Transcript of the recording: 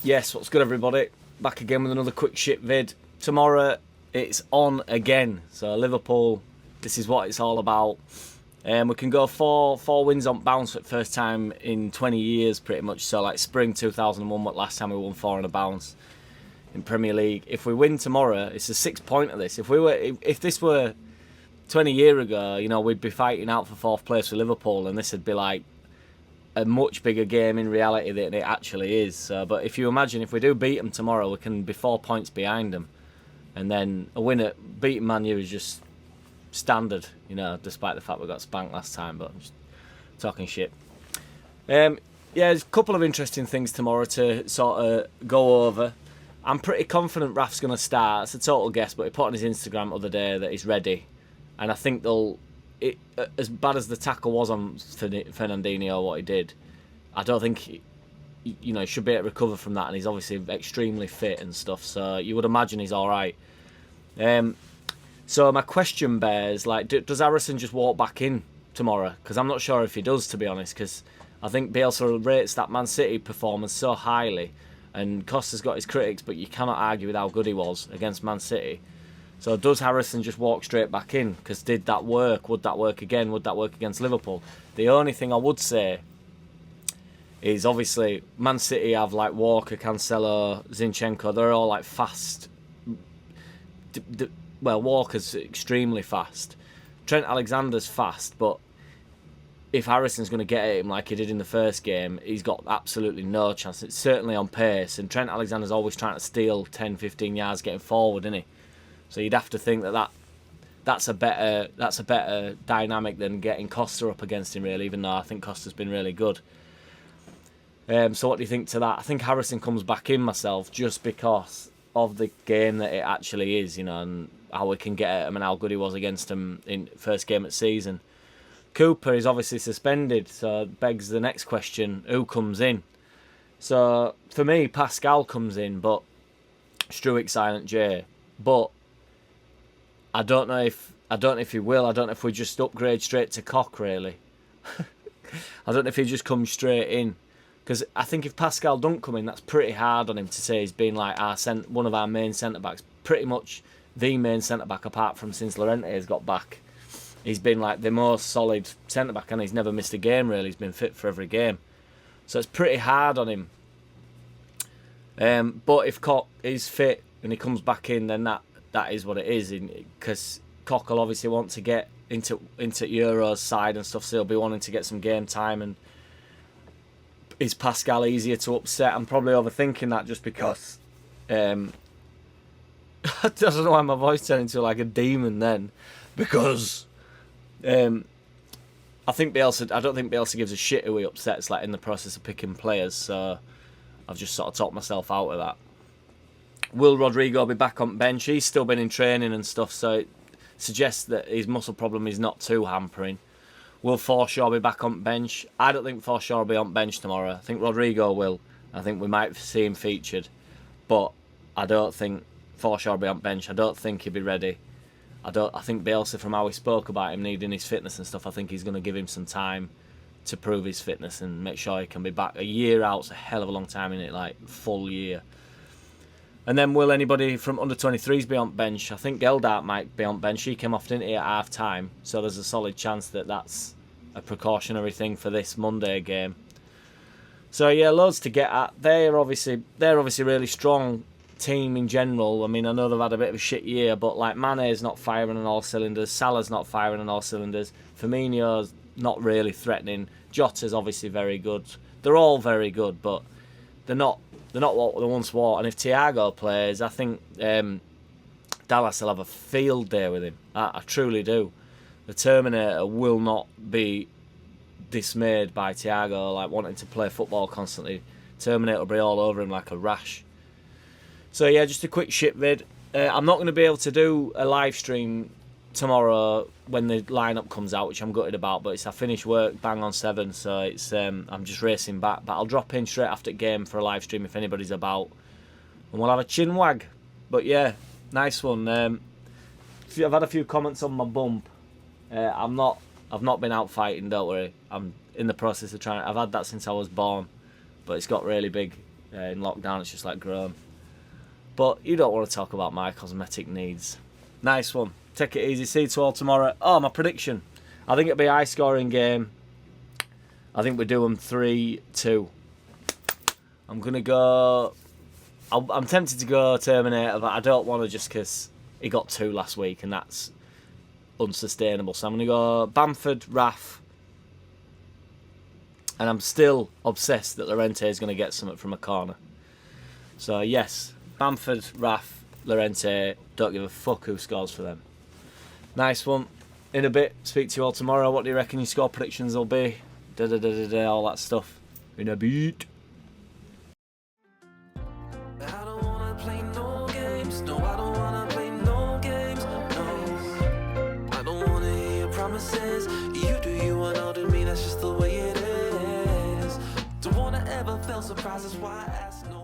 Yes, what's good everybody? Back again with another quick shit vid. Tomorrow it's on again. So Liverpool, this is what it's all about. We can go four wins on bounce for the first time in 20 years pretty much. So like spring 2001, what last time we won 4 on a bounce in Premier League. If we win tomorrow, it's a 6 point of this. If this were 20 years ago, you know, we'd be fighting out for 4th place with Liverpool, and this would be like a much bigger game in reality than it actually is. But if you imagine, if we do beat them tomorrow, we can be 4 points behind them, and then a win at beating Man U is just standard, you know, despite the fact we got spanked last time. But I'm just talking shit. Yeah, there's a couple of interesting things tomorrow to sort of go over. I'm pretty confident Raf's going to start. It's a total guess, but he put on his Instagram the other day that he's ready, and I think as bad as the tackle was on Fernandinho, what he did, I don't think he should be able to recover from that, and he's obviously extremely fit and stuff, so you would imagine he's alright. So my question bears, like, does Harrison just walk back in tomorrow? Because I'm not sure if he does, to be honest, because I think Bielsa rates that Man City performance so highly, and Costa's got his critics, but you cannot argue with how good he was against Man City. So does Harrison just walk straight back in? Because did that work? Would that work again? Would that work against Liverpool? The only thing I would say is obviously Man City have like Walker, Cancelo, Zinchenko. They're all like fast. Well, Walker's extremely fast. Trent Alexander's fast, but if Harrison's going to get at him like he did in the first game, he's got absolutely no chance. It's certainly on pace, and Trent Alexander's always trying to steal 10, 15 yards getting forward, isn't he? So you'd have to think that's a better dynamic than getting Costa up against him, really, even though I think Costa's been really good. So what do you think to that? I think Harrison comes back in myself just because of the game that it actually is, you know, and how we can get at him and how good he was against him in first game of the season. Cooper is obviously suspended, so it begs the next question, who comes in? So for me, Pascal comes in, but Struijk, Silent J. But I don't know if he will. I don't know if we just upgrade straight to Koch, really. I don't know if he just comes straight in. Because I think if Pascal don't come in, that's pretty hard on him to say he's been like one of our main centre-backs. Pretty much the main centre-back, apart from since Llorente has got back. He's been like the most solid centre-back, and he's never missed a game, really. He's been fit for every game. So it's pretty hard on him. But if Koch is fit and he comes back in, then that is what it is, because Koch will obviously want to get into Euro's side and stuff, so he'll be wanting to get some game time. And is Pascal easier to upset? I'm probably overthinking that just because I don't know why my voice turned into like a demon then, because I don't think Bielsa gives a shit who he upsets, like in the process of picking players. So I've just sort of talked myself out of that. Will Rodrigo be back on bench? He's still been in training and stuff, so it suggests that his muscle problem is not too hampering. Will Forshaw be back on bench? I don't think Forshaw will be on bench tomorrow. I think Rodrigo will. I think we might see him featured, but I don't think Forshaw will be on bench. I don't think he'll be ready. I think Bielsa, from how he spoke about him needing his fitness and stuff, I think he's going to give him some time to prove his fitness and make sure he can be back. A year out's a hell of a long time, isn't it? Like full year. And then will anybody from under-23s be on bench? I think Geldart might be on bench. He came off, didn't he, at half-time. So there's a solid chance that that's a precautionary thing for this Monday game. So yeah, loads to get at. They're obviously really strong team in general. I mean, I know they've had a bit of a shit year, but like Mane's not firing on all cylinders. Salah's not firing on all cylinders. Firmino's not really threatening. Jota's obviously very good. They're all very good, but they're not what they once were. And if Thiago plays, I think Dallas will have a field day with him. I truly do. The Terminator will not be dismayed by Thiago, like wanting to play football constantly. Terminator will be all over him like a rash. So yeah, just a quick shit vid. I'm not going to be able to do a live stream tomorrow when the lineup comes out, which I'm gutted about, but I finish work bang on 7, so it's I'm just racing back. But I'll drop in straight after the game for a live stream if anybody's about, and we'll have a chin wag. But yeah, nice one. I've had a few comments on my bump. I've not been out fighting, don't worry. I'm in the process of trying. I've had that since I was born, but it's got really big. In lockdown, it's just like grown. But you don't want to talk about my cosmetic needs. Nice one. Take it easy. See you all tomorrow. Oh, my prediction. I think it'll be a high-scoring game. I think we do them 3-2. I'm going to go... I'm tempted to go Terminator, but I don't want to just because he got 2 last week, and that's unsustainable. So I'm going to go Bamford, Raf. And I'm still obsessed that Llorente is going to get something from a corner. So, yes, Bamford, Raf, Llorente. Don't give a fuck who scores for them. Nice one. In a bit, speak to you all tomorrow. What do you reckon your score predictions will be? All that stuff. In a bit. I don't wanna play no games. No, I don't wanna play no games. No, I don't wanna hear your promises. You do you and I'll do me. That's just the way it is. Don't wanna ever feel surprises. Why I ask no.